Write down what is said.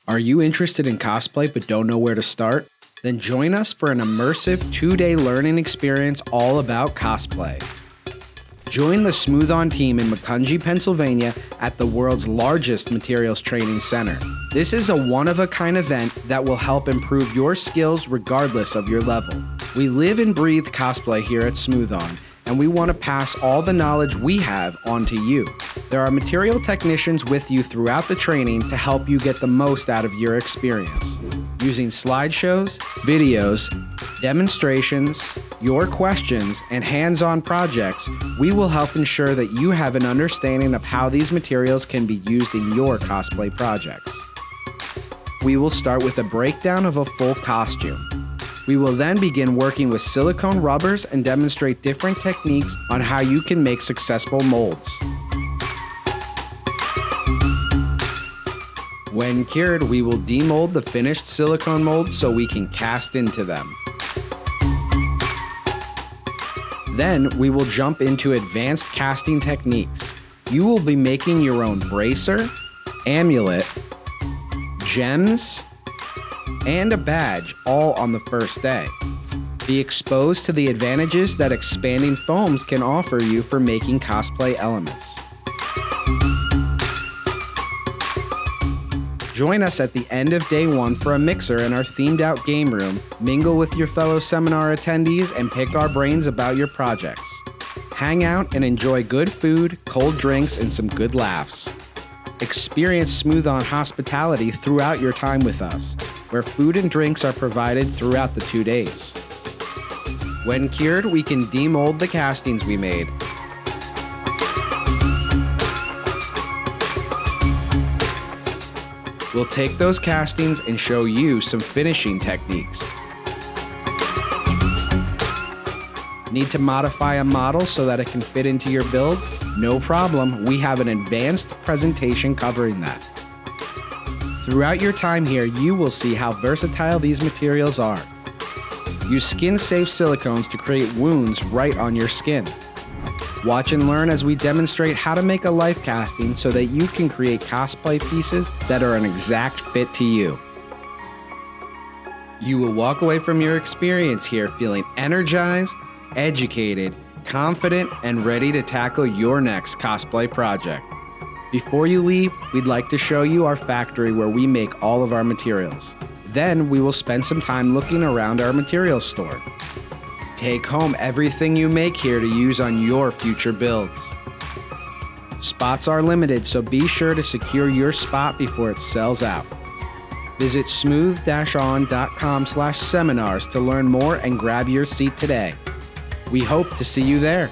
Are you interested in cosplay but don't know where to start? Then join us for an immersive 2-day learning experience all about cosplay. Join the Smoothon team in Macungie, Pennsylvania at the world's largest materials training center. This is a one-of-a-kind event that will help improve your skills regardless of your level. We live and breathe cosplay here at Smoothon, and we want to pass all the knowledge we have on to you. There are material technicians with you throughout the training to help you get the most out of your experience. Using slideshows, videos, demonstrations, your questions, and hands-on projects, we will help ensure that you have an understanding of how these materials can be used in your cosplay projects. We will start with a breakdown of a full costume. We will then begin working with silicone rubbers and demonstrate different techniques on how you can make successful molds. When cured, we will demold the finished silicone molds so we can cast into them. Then we will jump into advanced casting techniques. You will be making your own bracer, amulet, gems, and a badge all on the first day. Be exposed to the advantages that expanding foams can offer you for making cosplay elements. Join us at the end of day 1 for a mixer in our themed out game room, mingle with your fellow seminar attendees, and pick our brains about your projects. Hang out and enjoy good food, cold drinks, and some good laughs. Experience Smoothon hospitality throughout your time with us, where food and drinks are provided throughout the 2 days. When cured, we can demold the castings we made. We'll take those castings and show you some finishing techniques. Need to modify a model so that it can fit into your build? No problem, we have an advanced presentation covering that. Throughout your time here, you will see how versatile these materials are. Use skin-safe silicones to create wounds right on your skin. Watch and learn as we demonstrate how to make a life casting so that you can create cosplay pieces that are an exact fit to you. You will walk away from your experience here feeling energized, educated, confident, and ready to tackle your next cosplay project. Before you leave, we'd like to show you our factory where we make all of our materials. Then we will spend some time looking around our materials store. Take home everything you make here to use on your future builds. Spots are limited, so be sure to secure your spot before it sells out. Visit smooth-on.com/seminars to learn more and grab your seat today. We hope to see you there.